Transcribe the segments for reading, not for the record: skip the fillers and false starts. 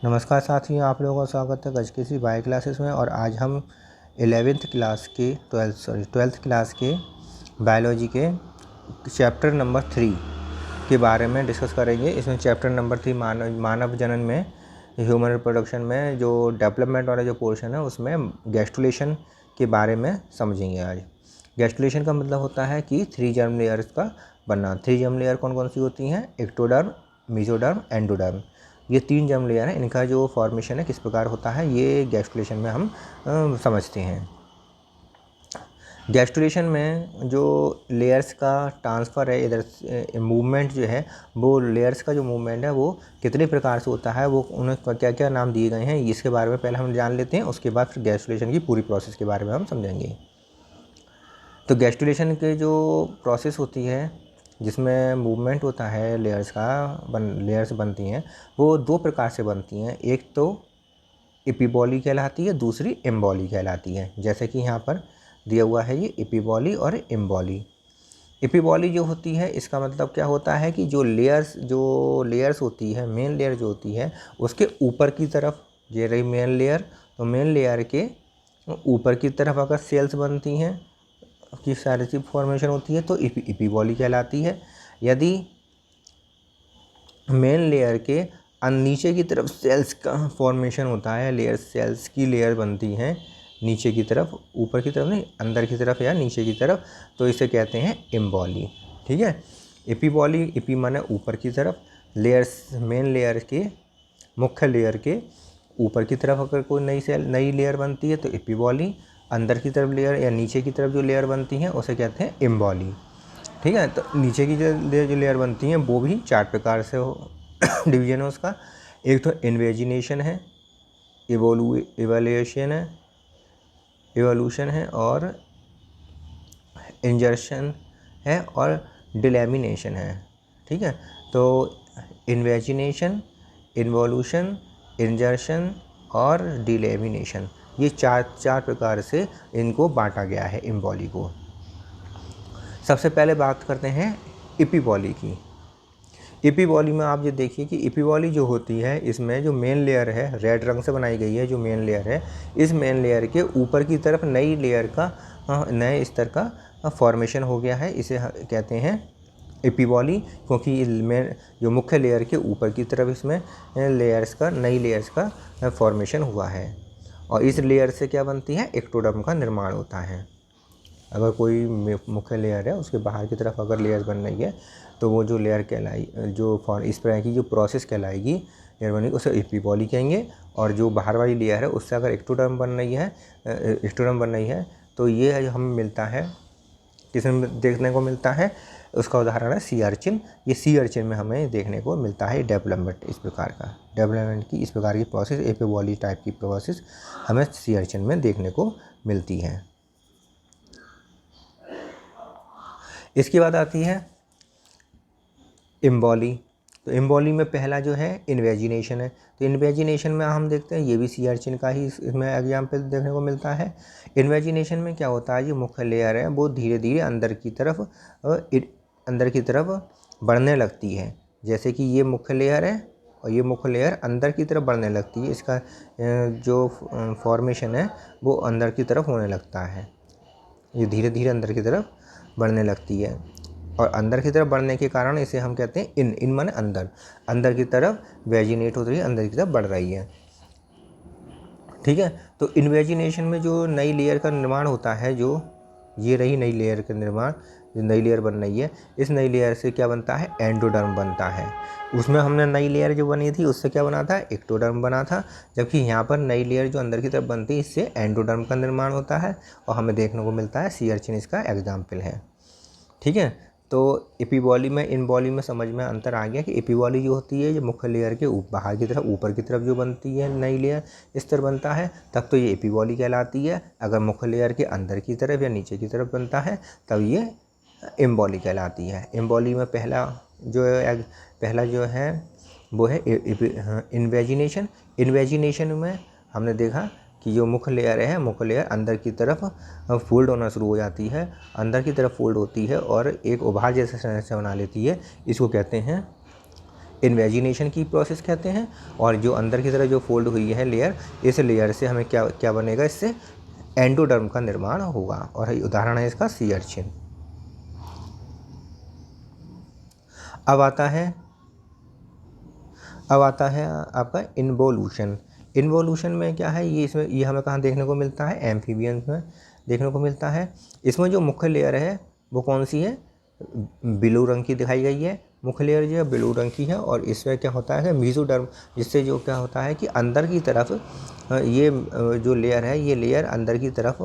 नमस्कार साथियों, आप लोगों का स्वागत है गज की बायो क्लासेस में। और आज हम 11th क्लास के 12th क्लास के बायोलॉजी के चैप्टर नंबर 3 के बारे में डिस्कस करेंगे। इसमें चैप्टर नंबर 3 मानव जनन में, ह्यूमन रिप्रोडक्शन में जो डेवलपमेंट वाला जो पोर्शन है उसमें गैस्ट्रुलेशन के बारे में समझेंगे। आज गैस्ट्रुलेशन का मतलब होता है कि 3 जर्म लेयर्स का बनना। 3 जर्म लेयर कौन कौन सी होती हैं? Ectoderm, mesoderm, endoderm. ये 3 जर्म लेयर हैं। इनका जो फॉर्मेशन है किस प्रकार होता है ये गैस्ट्रुलेशन में हम समझते हैं। गैस्ट्रुलेशन में जो लेयर्स का ट्रांसफ़र है, इधर मूवमेंट जो है वो लेयर्स का जो मूवमेंट है वो कितने प्रकार से होता है, वो उन्हें क्या क्या नाम दिए गए हैं इसके बारे में पहले हम जान लेते हैं। उसके बाद फिर गैस्ट्रुलेशन की पूरी प्रोसेस के बारे में हम समझेंगे। तो गैस्ट्रुलेशन के जो प्रोसेस होती है जिसमें मूवमेंट होता है लेयर्स लेयर्स बनती हैं, वो 2 प्रकार से बनती हैं। एक तो एपिबॉली कहलाती है, दूसरी एम्बॉली कहलाती है। जैसे कि यहाँ पर दिया हुआ है ये एपिबॉली और एम्बॉली। एपिबॉली जो होती है इसका मतलब क्या होता है कि जो लेयर्स होती है, मेन लेयर जो होती है उसके ऊपर की तरफ, ये रही मेन लेयर, तो मेन लेयर के ऊपर की तरफ अगर सेल्स बनती हैं की सारी चीज फॉर्मेशन होती है तो एपिबॉली कहलाती है। यदि मेन लेयर के नीचे की तरफ सेल्स का फॉर्मेशन होता है, सेल्स की लेयर बनती हैं नीचे की तरफ, ऊपर की तरफ नहीं, अंदर की तरफ या नीचे की तरफ, तो इसे कहते हैं एम्बॉली। ठीक है। एपिबॉली, एपी माने ऊपर की तरफ, लेयर्स मेन लेयर के, मुख्य लेयर के ऊपर की तरफ अगर कोई नई लेयर बनती है तो एपिबॉली, अंदर की तरफ लेयर या नीचे की तरफ जो लेयर बनती हैं उसे कहते हैं एम्बॉली। ठीक है। तो नीचे की जो लेयर बनती हैं वो भी 4 प्रकार से डिवीजन है उसका। एक तो इन्वेजिनेशन है, इवोल्यूशन है और इंजर्शन है और डिलेमिनेशन है। ठीक है। तो इन्वेजिनेशन, इन्वोल्यूशन, इंजर्शन और डिलेमिनेशन, ये चार प्रकार से इनको बांटा गया है एम्बॉली को। सबसे पहले बात करते हैं एपिबॉली की। एपिबॉली में आप ये देखिए कि एपिबॉली जो होती है इसमें जो मेन लेयर है, रेड रंग से बनाई गई है जो मेन लेयर है, इस मेन लेयर के ऊपर की तरफ नई लेयर का नए स्तर का फॉर्मेशन हो गया है। इसे कहते हैं एपिबॉली, क्योंकि मेन जो मुख्य लेयर के ऊपर की तरफ इसमें नई लेयर्स का फॉर्मेशन हुआ है। और इस लेयर से क्या बनती है? एक्टोडर्म का निर्माण होता है। अगर कोई मुख्य लेयर है उसके बाहर की तरफ अगर लेयर बन रही है तो वो जो लेयर इस तरह की जो प्रोसेस कहलाएगी, लेयर बनेगी, उसे एपिबॉली कहेंगे। और जो बाहर वाली लेयर है उससे अगर एक्टोडर्म बन रही है तो ये हमें मिलता है, किसमें देखने को मिलता है? उसका उदाहरण है सी अर्चिन। ये सी अर्चिन में हमें देखने को मिलता है डेवलपमेंट इस प्रकार की प्रोसेस, एपिबॉली टाइप की प्रोसेस हमें सी अर्चिन में देखने को मिलती है। इसके बाद आती है एम्बॉली। तो एम्बॉली में पहला जो है इन्वेजिनेशन है। तो इन्वेजिनेशन में हम देखते हैं ये भी सी अर्चिन का ही इसमें एग्जाम्पल देखने को मिलता है। इन्वेजिनेशन में क्या होता है, ये मुख्य लेयर है वो धीरे धीरे अंदर की तरफ बढ़ने लगती है। जैसे कि ये मुख्य लेयर है और ये मुख्य लेयर अंदर की तरफ बढ़ने लगती है। इसका जो फॉर्मेशन है वो अंदर की तरफ होने लगता है। ये धीरे धीरे अंदर की तरफ बढ़ने लगती है और अंदर की तरफ बढ़ने के कारण इसे हम कहते हैं इन माने अंदर की तरफ वेजिनेट हो रही है, अंदर की तरफ बढ़ रही है। ठीक है। तो इन्वेजिनेशन में जो नई लेयर का निर्माण होता है, जो ये रही नई लेयर का निर्माण, जो नई लेयर बन रही है, इस नई लेयर से क्या बनता है? एंडोडर्म बनता है। उसमें हमने नई लेयर जो बनी थी उससे क्या बना था? एक्टोडर्म बना था। जबकि यहाँ पर नई लेयर जो अंदर की तरफ बनती है इससे एंडोडर्म का निर्माण होता है और हमें देखने को मिलता है सी अर्चिन इसका एग्जाम्पल है। ठीक है। तो एपिबॉली में इनबॉली में समझ में अंतर आ गया कि एपिबॉली जो होती है ये मुख्य लेयर के बाहर की तरफ, ऊपर की तरफ जो बनती है नई लेयर, इस तरह बनता है तब तो ये एपिबॉली कहलाती है। अगर मुख्य लेयर के अंदर की तरफ या नीचे की तरफ बनता है तब ये एम्बॉली कहलाती है। एम्बॉली में पहला जो है वो है इन्वेजिनेशन। इन्वेजिनेशन में हमने देखा कि जो मुख्य लेयर अंदर की तरफ फोल्ड होना शुरू हो जाती है, अंदर की तरफ फोल्ड होती है और एक उभार जैसा संरचना बना लेती है। इसको कहते हैं इन्वेजिनेशन की प्रोसेस कहते हैं। और जो अंदर की तरफ जो फोल्ड हुई है लेयर, इस लेयर से हमें क्या क्या बनेगा, इससे एंडोडर्म का निर्माण होगा। और उदाहरण है इसका सी अर्चिन। अब आता है आपका इन्वोल्यूशन। इन्वोल्यूशन में क्या है, ये हमें कहाँ देखने को मिलता है, एम्फीबियंस में देखने को मिलता है। इसमें जो मुख्य लेयर है वो कौन सी है, ब्लू रंग की दिखाई गई है। मुख्य लेयर जो है ब्लू रंग की है। और इसमें क्या होता है मीजोडर्म, जिससे जो क्या होता है कि अंदर की तरफ ये जो लेयर है, ये लेयर अंदर की तरफ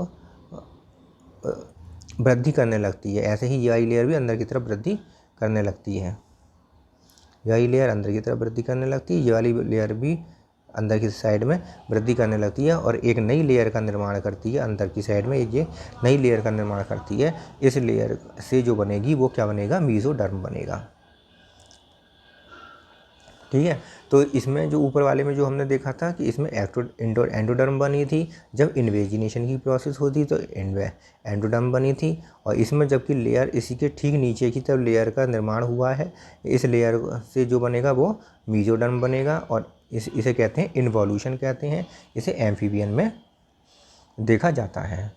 वृद्धि करने लगती है। ऐसे ही ये वाली लेयर भी अंदर की तरफ वृद्धि करने लगती है। यही लेयर अंदर की तरफ वृद्धि करने लगती है, ये वाली लेयर भी अंदर की साइड में वृद्धि करने लगती है और एक नई लेयर का निर्माण करती है। अंदर की साइड में ये नई लेयर का निर्माण करती है। इस लेयर से जो बनेगी वो क्या बनेगा, मीजोडर्म बनेगा। ठीक है। तो इसमें जो ऊपर वाले में जो हमने देखा था कि इसमें एंडोडर्म बनी थी, जब इन्वेजिनेशन की प्रोसेस होती तो एंडोडर्म बनी थी। और इसमें जबकि लेयर इसी के ठीक नीचे की तरफ लेयर का निर्माण हुआ है, इस लेयर से जो बनेगा वो मीजोडर्म बनेगा। और इसे कहते हैं इन्वोल्यूशन कहते हैं। इसे एम्फीबियन में देखा जाता है।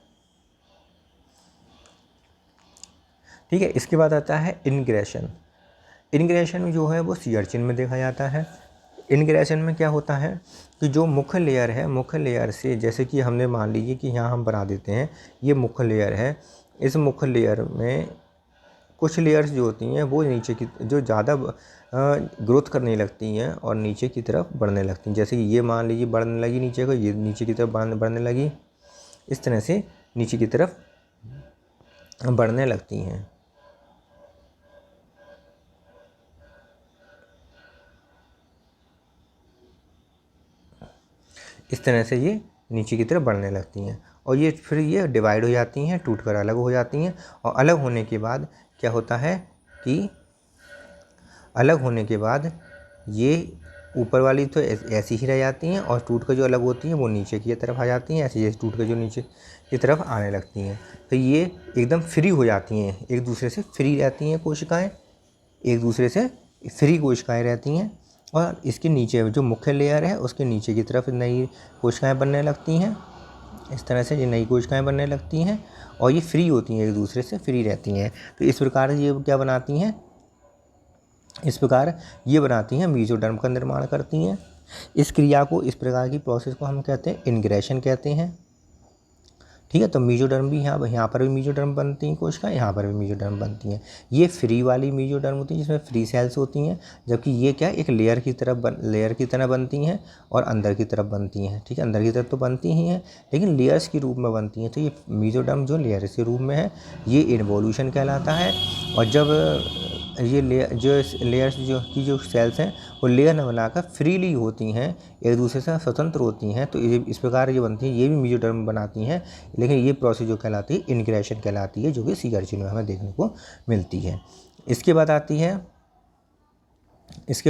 ठीक है। इसके बाद आता है इनग्रेशन। इनग्रेशन जो है वो सी अर्चिन में देखा जाता है। इनग्रेशन में क्या होता है कि जो मुख्य लेयर है, मुख्य लेयर से जैसे कि हमने मान लीजिए कि यहाँ हम बना देते हैं, ये मुख्य लेयर है। इस मुख्य लेयर में कुछ लेयर्स जो होती हैं वो नीचे की जो ज़्यादा ग्रोथ करने लगती हैं और नीचे की तरफ बढ़ने लगती हैं। जैसे कि ये मान लीजिए बढ़ने लगी नीचे को, ये नीचे की तरफ बढ़ने लगी, इस तरह से नीचे की तरफ बढ़ने लगती हैं। इस तरह से ये नीचे की तरफ बढ़ने लगती हैं और ये फिर ये डिवाइड हो जाती हैं, टूटकर अलग हो जाती हैं। और अलग होने के बाद क्या होता है कि अलग होने के बाद ये ऊपर वाली तो ऐसी ही रह जाती हैं और टूट कर जो अलग होती हैं वो नीचे की तरफ आ जाती हैं, ऐसे जैसे टूट कर जो नीचे की तरफ आने लगती हैं। तो ये एकदम फ्री हो जाती हैं, एक दूसरे से फ्री रहती हैं कोशिकाएँ, एक दूसरे से फ्री कोशिकाएँ रहती हैं। और इसके नीचे जो मुख्य लेयर है उसके नीचे की तरफ नई कोशिकाएँ बनने लगती हैं। इस तरह से ये नई कोशिकाएँ बनने लगती हैं और ये फ्री होती हैं, एक दूसरे से फ्री रहती हैं। तो इस प्रकार ये क्या बनाती हैं, इस प्रकार ये बनाती हैं मीजोडर्म का निर्माण करती हैं। इस क्रिया को, इस प्रकार की प्रोसेस को हम कहते हैं इनग्रेशन कहते हैं। ठीक है। तो मीजोडर्म भी यहाँ पर भी मीजोडर्म बनती हैं कोशिकाएँ, यहाँ पर भी मीजोडर्म बनती हैं। ये फ्री वाली मीजोडर्म होती है जिसमें फ्री सेल्स होती हैं, जबकि ये क्या एक लेयर की तरह बनती हैं और अंदर की तरफ बनती हैं। ठीक है। अंदर की तरफ तो बनती ही हैं लेकिन लेयर्स के रूप में बनती हैं। तो ये मीजोडर्म जो लेयर के रूप में है ये इन्वोल्यूशन कहलाता है। और जब ये लेयर्स जो सेल्स हैं वो लेयर न बनाकर फ्रीली होती हैं, एक दूसरे से स्वतंत्र होती हैं, तो ये इस प्रकार ये बनती हैं, ये भी मीजोडर्म बनाती हैं। लेकिन ये प्रोसेस जो कहलाती है इनग्रेशन कहलाती है, जो कि सी अर्चिन में हमें देखने को मिलती है। इसके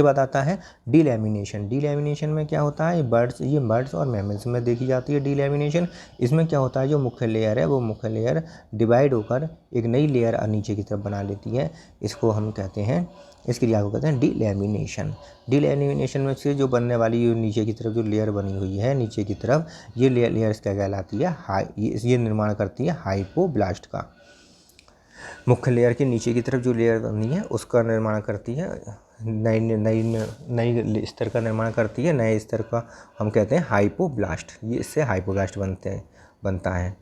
बाद आता है डीलैमिनेशन। डीलैमिनेशन में क्या होता है, ये बर्ड्स और मैमल्स में देखी जाती है डीलैमिनेशन। इसमें क्या होता है, जो मुख्य लेयर है वो मुख्य लेयर डिवाइड होकर एक नई लेयर नीचे की तरफ बना लेती है। इसको हम कहते हैं, इस क्रिया को कहते हैं डीलैमिनेशन। डीलैमिनेशन में से जो बनने वाली नीचे की तरफ जो लेयर बनी हुई है नीचे की तरफ, ये लेयर्स क्या कहलाती है, ये निर्माण करती है हाइपोब्लास्ट का। मुख्य लेयर के नीचे की तरफ जो लेयर बनी है उसका निर्माण करती है, नई स्तर का निर्माण करती है। नए स्तर का हम कहते हैं हाइपोब्लास्ट। ये इससे हाइपोब्लास्ट बनता है।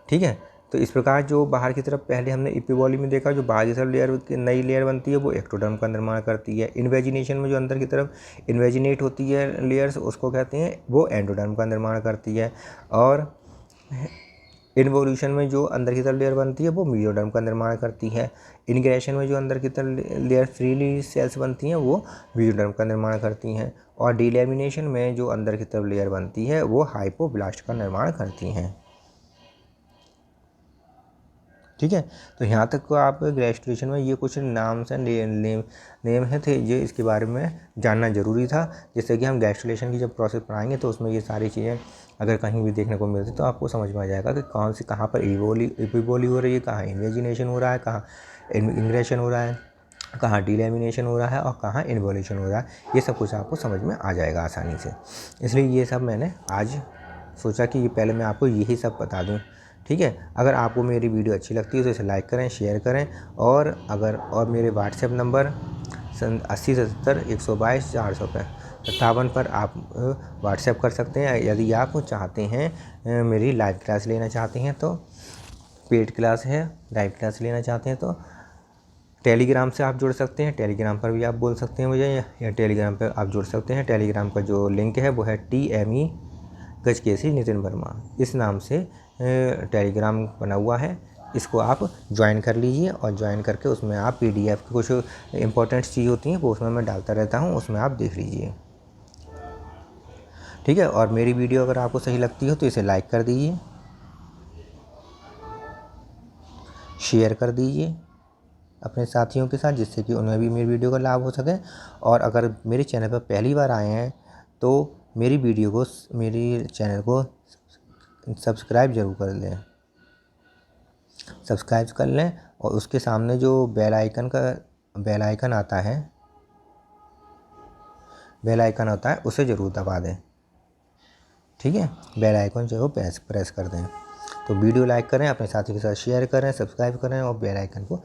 ठीक है। तो इस प्रकार जो बाहर की तरफ पहले हमने इपिबॉली में देखा, जो बाहर की तरफ लेयर नई लेयर बनती है वो एक्टोडर्म का निर्माण करती है। इन्वेजिनेशन में जो अंदर की तरफ इन्वेजिनेट होती है लेयर्स, उसको कहते हैं वो एंडोडर्म का निर्माण करती है। और इन्वोल्यूशन में जो अंदर की तरफ लेयर बनती है वो मीजोडर्म का निर्माण करती है। इनग्रेशन में जो अंदर की तरफ लेयर फ्रीली सेल्स बनती हैं वो मीजोडर्म का निर्माण करती हैं। और डीलैमिनेशन में जो अंदर की तरफ लेयर बनती है वो हाइपोब्लास्ट का निर्माण करती हैं। ठीक है। तो यहाँ तक को आप ग्रेजुएशन में ये कुछ नाम से नेम है थे, ये इसके बारे में जानना ज़रूरी था, जिससे कि हम ग्रेजुएशन की जब प्रोसेस पढ़ाएंगे तो उसमें ये सारी चीज़ें अगर कहीं भी देखने को मिलती तो आपको समझ में आ जाएगा कि कहाँ पर इपिबॉली हो रही है, कहाँ इन्वेजिनेशन हो रहा है, कहाँ इनग्रेशन हो रहा है। कहाँ डिलैमिनेशन हो रहा है और कहाँ इन्वोल्यूशन हो रहा है, ये सब कुछ आपको समझ में आ जाएगा आसानी से। इसलिए ये सब मैंने आज सोचा कि ये पहले मैं आपको यही सब बता दूं। ठीक है, अगर आपको मेरी वीडियो अच्छी लगती है तो इसे लाइक करें, शेयर करें, और मेरे व्हाट्सएप नंबर 8070 122 457 पर आप व्हाट्सएप कर सकते हैं। यदि आप चाहते हैं मेरी लाइव क्लास लेना चाहते हैं तो पेड क्लास है, लाइव क्लास लेना चाहते हैं तो टेलीग्राम से आप जुड़ सकते हैं, टेलीग्राम पर भी आप बोल सकते हैं मुझे, या टेलीग्राम पर आप जुड़ सकते हैं। टेलीग्राम का जो लिंक है वो है TME गजकेसरी नितिन वर्मा, इस नाम से टेलीग्राम बना हुआ है। इसको आप ज्वाइन कर लीजिए और ज्वाइन करके उसमें आप PDF की कुछ इंपॉर्टेंट चीज़ होती हैं वो उसमें मैं डालता रहता हूँ, उसमें आप देख लीजिए। ठीक है, और मेरी वीडियो अगर आपको सही लगती हो तो इसे लाइक कर दीजिए, शेयर कर दीजिए अपने साथियों के साथ, जिससे कि उन्हें भी मेरी वीडियो का लाभ हो सके। और अगर मेरे चैनल पर पहली बार आए हैं तो मेरी चैनल को सब्सक्राइब ज़रूर कर लें, सब्सक्राइब कर लें और उसके सामने जो बेल आइकन आता है उसे ज़रूर दबा दें। ठीक है, बेल आइकन जो प्रेस कर दें। तो वीडियो लाइक करें, अपने साथी के साथ शेयर करें, सब्सक्राइब करें और बेल आइकन को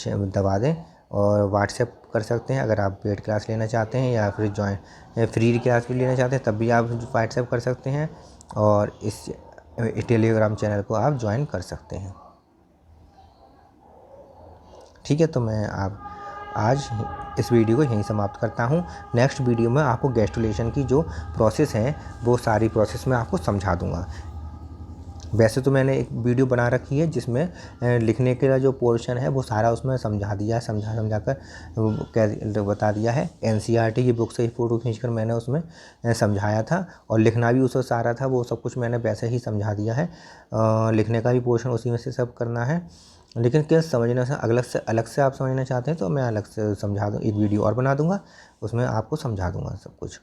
दबा दें। और व्हाट्सएप कर सकते हैं अगर आप पेड क्लास लेना चाहते हैं, या फिर फ्री क्लास भी लेना चाहते हैं तब भी आप व्हाट्सएप कर सकते हैं, और इस टेलीग्राम चैनल को आप ज्वाइन कर सकते हैं। ठीक है, तो मैं आज इस वीडियो को यहीं समाप्त करता हूँ। नेक्स्ट वीडियो में आपको गैस्ट्रुलेशन की जो प्रोसेस है वो सारी प्रोसेस मैं आपको समझा दूँगा। वैसे तो मैंने एक वीडियो बना रखी है जिसमें लिखने का जो पोर्शन है वो सारा उसमें समझा दिया है, समझा कर बता दिया है। NCERT की बुक से ही फ़ोटो खींचकर मैंने उसमें समझाया था, और लिखना भी उसमें सारा था, वो सब कुछ मैंने वैसे ही समझा दिया है। लिखने का भी पोर्शन उसी में से सब करना है। लेकिन क्या समझना से अलग से आप समझना चाहते हैं तो मैं अलग से समझा दूँ, एक वीडियो और बना दूँगा, उसमें आपको समझा दूँगा सब कुछ।